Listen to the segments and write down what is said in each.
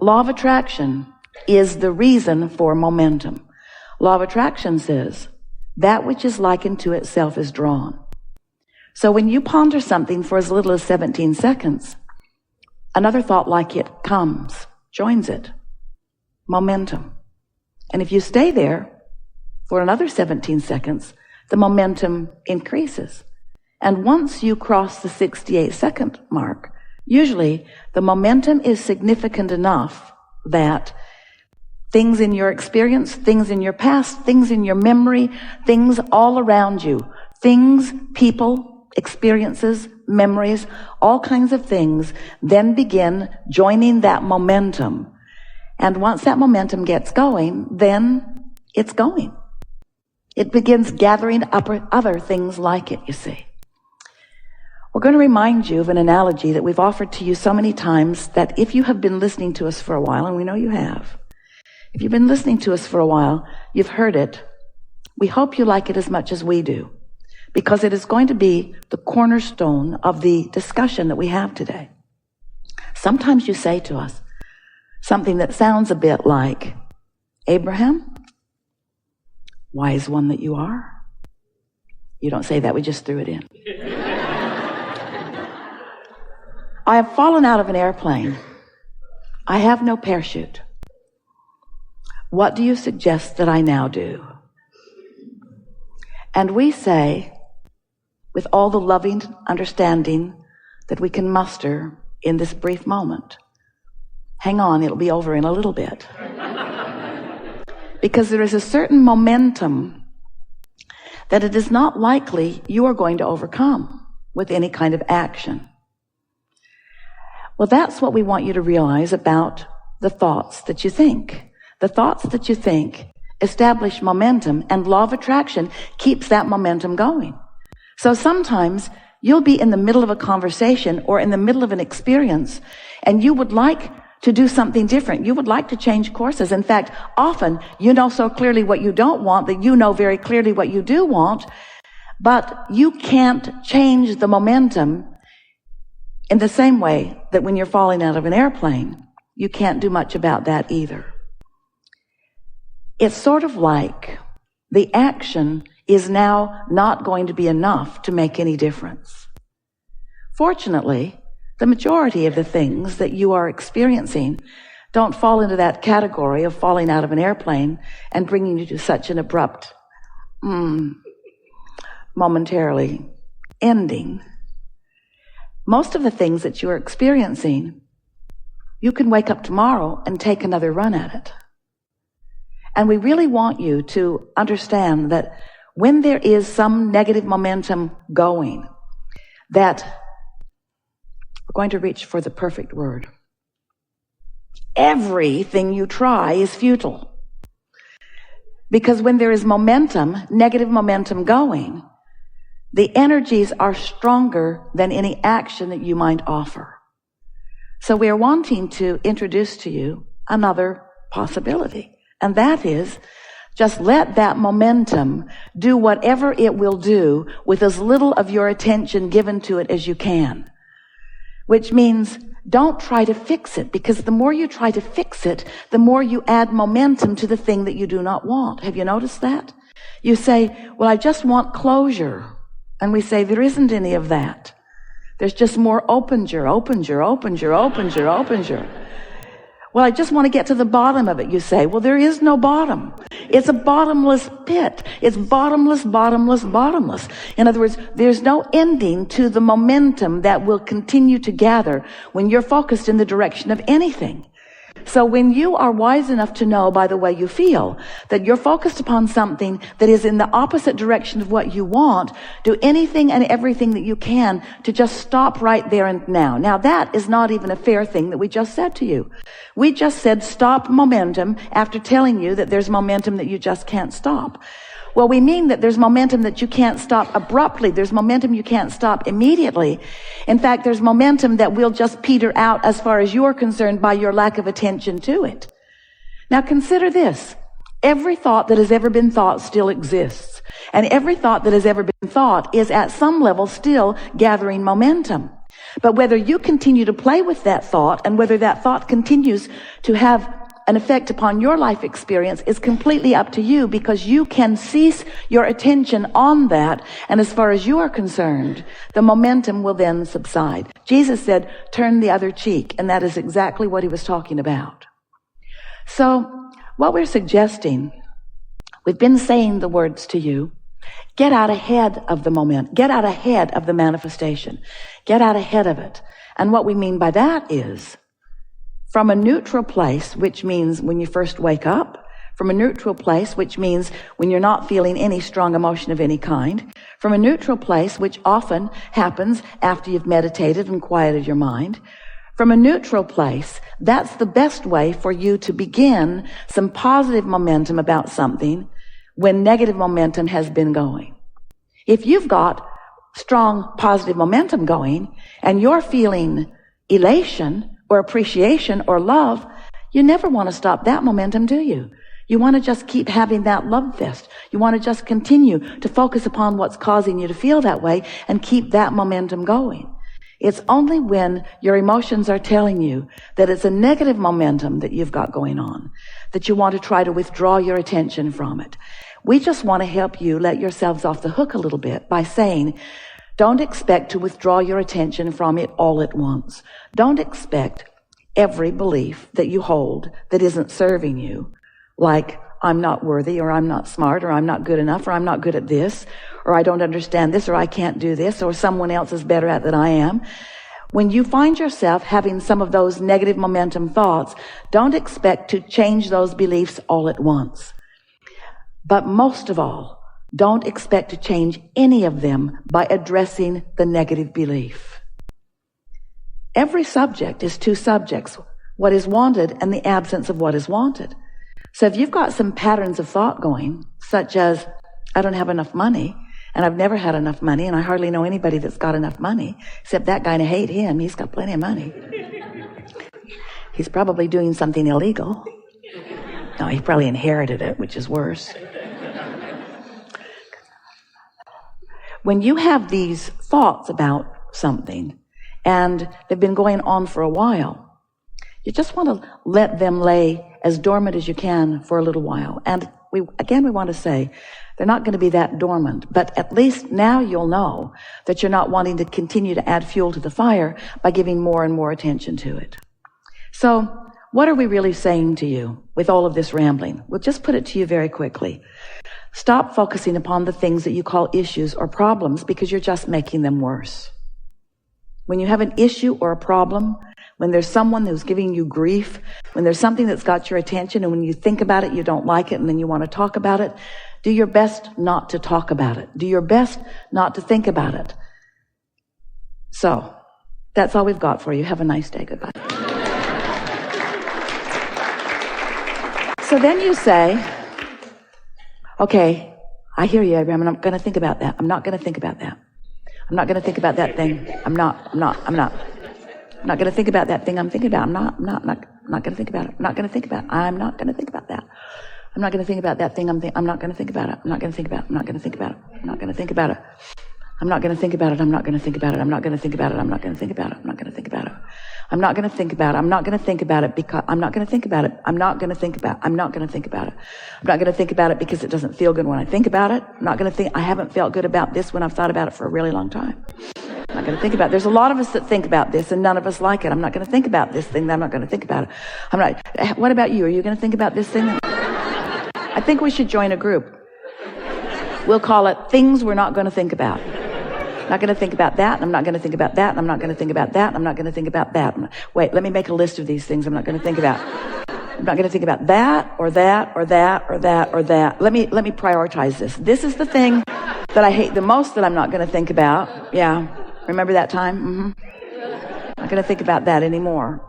law of attraction is the reason for momentum. Law of attraction says, that which is likened to itself is drawn. So when you ponder something for as little as 17 seconds, another thought like it comes, joins it. Momentum. And if you stay there for another 17 seconds, the momentum increases. And once you cross the 68-second mark, usually the momentum is significant enough that things in your experience, things in your past, things in your memory, things all around you, things, people, experiences, memories, all kinds of things then begin joining that momentum. And once that momentum gets going, then it's going. It begins gathering up other things like it, you see. We're going to remind you of an analogy that we've offered to you so many times that if you have been listening to us for a while, and we know you have, if you've been listening to us for a while, you've heard it. We hope you like it as much as we do, because it is going to be the cornerstone of the discussion that we have today. Sometimes you say to us something that sounds a bit like, Abraham, wise one that you are. You don't say that, we just threw it in. I have fallen out of an airplane. I have no parachute. What do you suggest that I now do? And we say, with all the loving understanding that we can muster in this brief moment, hang on, it'll be over in a little bit. Because there is a certain momentum that it is not likely you are going to overcome with any kind of action. Well, that's what we want you to realize about the thoughts that you think. The thoughts that you think establish momentum, and law of attraction keeps that momentum going. So sometimes you'll be in the middle of a conversation or in the middle of an experience, and you would like to do something different. You would like to change courses. In fact, often you know so clearly what you don't want that you know very clearly what you do want, but you can't change the momentum in the same way that when you're falling out of an airplane, you can't do much about that either. It's sort of like the action is now not going to be enough to make any difference. Fortunately, the majority of the things that you are experiencing don't fall into that category of falling out of an airplane and bringing you to such an abrupt, momentarily ending. Most of the things that you are experiencing, you can wake up tomorrow and take another run at it. And we really want you to understand that when there is some negative momentum going, that we're going to reach for the perfect word. Everything you try is futile. Because when there is momentum, negative momentum going, the energies are stronger than any action that you might offer. So we are wanting to introduce to you another possibility. And that is, just let that momentum do whatever it will do with as little of your attention given to it as you can. Which means don't try to fix it, because the more you try to fix it, the more you add momentum to the thing that you do not want. Have you noticed that? You say, well, I just want closure. And we say, there isn't any of that. There's just more opener. Well, I just want to get to the bottom of it, you say. Well, there is no bottom. It's a bottomless pit. It's bottomless. In other words, there's no ending to the momentum that will continue to gather when you're focused in the direction of anything. So when you are wise enough to know by the way you feel that you're focused upon something that is in the opposite direction of what you want, do anything and everything that you can to just stop right there and now. Now that is not even a fair thing that we just said to you. We just said stop momentum after telling you that there's momentum that you just can't stop. Well, we mean that there's momentum that you can't stop abruptly. There's momentum you can't stop immediately. In fact, there's momentum that will just peter out as far as you're concerned by your lack of attention to it. Now consider this. Every thought that has ever been thought still exists. And every thought that has ever been thought is at some level still gathering momentum. But whether you continue to play with that thought and whether that thought continues to have an effect upon your life experience is completely up to you, because you can cease your attention on that, and as far as you are concerned, the momentum will then subside. Jesus said, turn the other cheek, and that is exactly what he was talking about. So what we're suggesting, we've been saying the words to you, get out ahead of the moment, get out ahead of the manifestation, get out ahead of it. And what we mean by that is, from a neutral place, which means when you first wake up, from a neutral place, which means when you're not feeling any strong emotion of any kind, from a neutral place, which often happens after you've meditated and quieted your mind, from a neutral place, that's the best way for you to begin some positive momentum about something when negative momentum has been going. If you've got strong positive momentum going and you're feeling elation or appreciation or love, you never want to stop that momentum, do you? You want to just keep having that love fest. You want to just continue to focus upon what's causing you to feel that way and keep that momentum going. It's only when your emotions are telling you that it's a negative momentum that you've got going on that you want to try to withdraw your attention from it. We just want to help you let yourselves off the hook a little bit by saying, don't expect to withdraw your attention from it all at once. Don't expect every belief that you hold that isn't serving you, like I'm not worthy, or I'm not smart, or I'm not good enough, or I'm not good at this, or I don't understand this, or I can't do this, or someone else is better at than I am. When you find yourself having some of those negative momentum thoughts, don't expect to change those beliefs all at once. But most of all, don't expect to change any of them by addressing the negative belief. Every subject is two subjects, what is wanted and the absence of what is wanted. So if you've got some patterns of thought going, such as, I don't have enough money, and I've never had enough money, and I hardly know anybody that's got enough money, except that guy, and I hate him, he's got plenty of money. He's probably doing something illegal. No, he probably inherited it, which is worse. When you have these thoughts about something, and they've been going on for a while, you just want to let them lay as dormant as you can for a little while. And we want to say, they're not going to be that dormant, but at least now you'll know that you're not wanting to continue to add fuel to the fire by giving more and more attention to it. So what are we really saying to you with all of this rambling? We'll just put it to you very quickly. Stop focusing upon the things that you call issues or problems, because you're just making them worse. When you have an issue or a problem, when there's someone who's giving you grief, when there's something that's got your attention, and when you think about it, you don't like it, and then you want to talk about it, do your best not to talk about it. Do your best not to think about it. So, that's all we've got for you. Have a nice day. Goodbye. So then you say, okay, I hear you, Abraham, and I'm going to think about that. I'm not going to think about that. I'm not going to think about that thing. I'm not going to think about that thing I'm thinking about. I'm not going to think about it. I'm not going to think about it. I'm not going to think about that. I'm not going to think about that thing I'm not going to think about it. I'm not going to think about it. I'm not going to think about it. I'm not going to think about it. I'm not going to think about it. I'm not going to think about it. I'm not going to think about it. I'm not going to think about it. I'm not going to think about it. I'm not going to think about it. I'm not going to think about it because I'm not going to think about it. I'm not going to think about it. I'm not going to think about it. I'm not going to think about it because it doesn't feel good when I think about it. I'm not going to think, I haven't felt good about this when I've thought about it for a really long time. I'm not going to think about it. There's a lot of us that think about this and none of us like it. I'm not going to think about this thing. I'm not going to think about it. What about you? Are you going to think about this thing? I think we should join a group. We'll call it Things We're Not Going to Think About. I'm not going to think about that, and I'm not going to think about that, and I'm not going to think about that, and I'm not going to think about that. Wait, let me make a list of these things I'm not going to think about. I'm not going to think about that, or that, or that, or that, or that. Let me prioritize this. This is the thing that I hate the most that I'm not going to think about. Yeah. Remember that time? Mm-hmm. Not going to think about that anymore.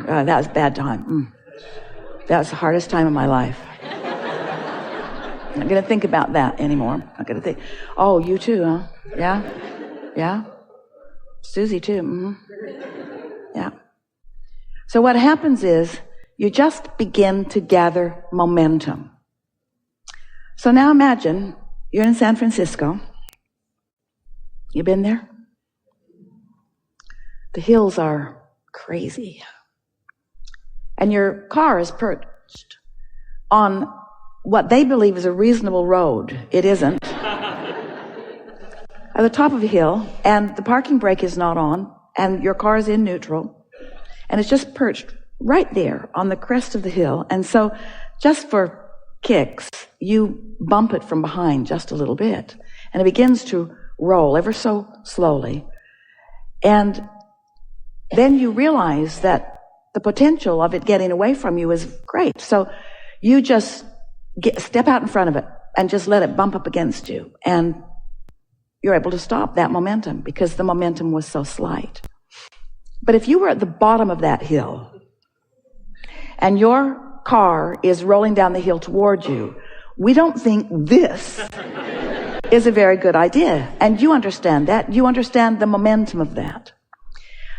That was a bad time. That was the hardest time of my life. I'm not going to think about that anymore. I'm not going to think, oh, you too, huh? Yeah? Yeah? Susie too. Mm-hmm. Yeah. So what happens is you just begin to gather momentum. So now imagine you're in San Francisco. You been there? The hills are crazy. And your car is perched on what they believe is a reasonable road. It isn't. At the top of a hill, and the parking brake is not on, and your car is in neutral, and it's just perched right there on the crest of the hill. And so, just for kicks, you bump it from behind just a little bit, and it begins to roll ever so slowly. And then you realize that the potential of it getting away from you is great. So you just step out in front of it and just let it bump up against you. And you're able to stop that momentum because the momentum was so slight. But if you were at the bottom of that hill and your car is rolling down the hill toward you, we don't think this is a very good idea. And you understand that. You understand the momentum of that.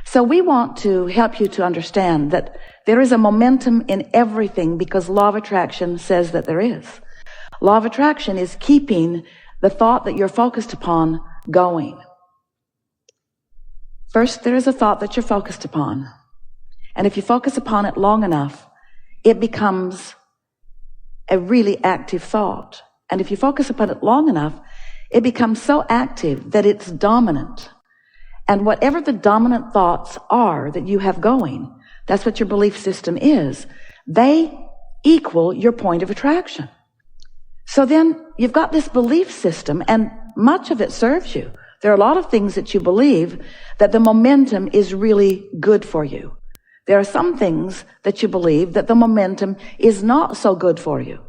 So we want to help you to understand that there is a momentum in everything because law of attraction says that there is. Law of attraction is keeping the thought that you're focused upon going. First, there is a thought that you're focused upon. And if you focus upon it long enough, it becomes a really active thought. And if you focus upon it long enough, it becomes so active that it's dominant. And whatever the dominant thoughts are that you have going, that's what your belief system is. They equal your point of attraction. So then you've got this belief system, and much of it serves you. There are a lot of things that you believe that the momentum is really good for you. There are some things that you believe that the momentum is not so good for you.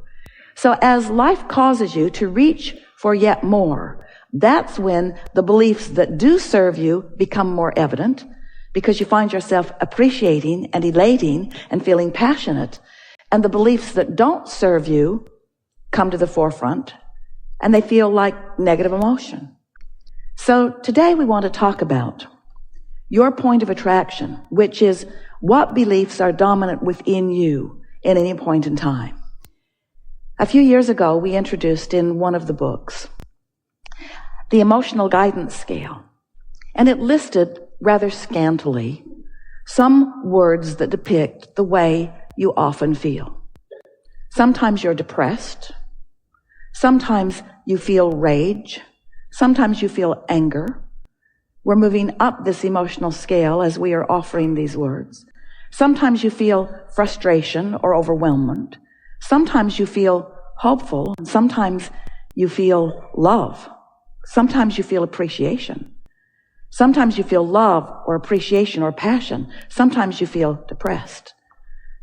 So as life causes you to reach for yet more, that's when the beliefs that do serve you become more evident, because you find yourself appreciating and elating and feeling passionate. And the beliefs that don't serve you come to the forefront, and they feel like negative emotion. So today we want to talk about your point of attraction, which is what beliefs are dominant within you at any point in time. A few years ago, we introduced in one of the books the emotional guidance scale, and it listed rather scantily some words that depict the way you often feel. Sometimes you're depressed. Sometimes you feel rage. Sometimes you feel anger. We're moving up this emotional scale as we are offering these words. Sometimes you feel frustration or overwhelmment. Sometimes you feel hopeful. And sometimes you feel love. Sometimes you feel appreciation. Sometimes you feel love or appreciation or passion. Sometimes you feel depressed.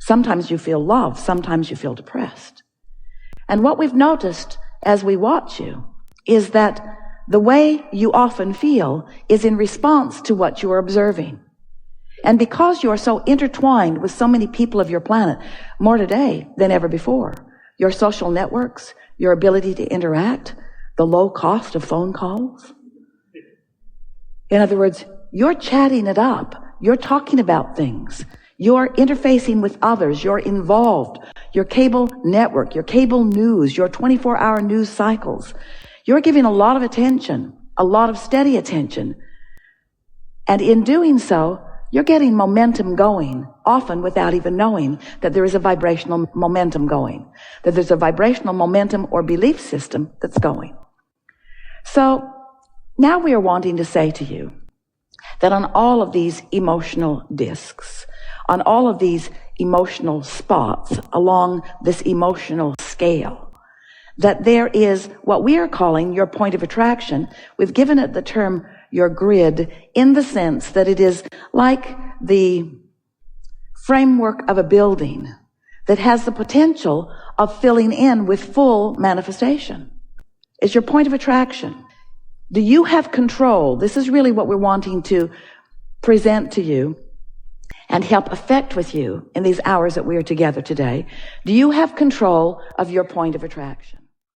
Sometimes you feel love. Sometimes you feel depressed. And what we've noticed as we watch you is that the way you often feel is in response to what you are observing. And because you are so intertwined with so many people of your planet, more today than ever before, your social networks, your ability to interact, the low cost of phone calls. In other words, you're chatting it up. You're talking about things. You're interfacing with others. You're involved. Your cable network, your cable news, your 24-hour news cycles. You're giving a lot of attention, a lot of steady attention. And in doing so, you're getting momentum going, often without even knowing that there is a vibrational momentum going, that there's a vibrational momentum or belief system that's going. So now we are wanting to say to you that on all of these emotional discs, on all of these emotional spots along this emotional scale, that there is what we are calling your point of attraction. We've given it the term your grid in the sense that it is like the framework of a building that has the potential of filling in with full manifestation. It's your point of attraction. Do you have control? This is really what we're wanting to present to you and help affect with you in these hours that we are together today. Do you have control of your point of attraction?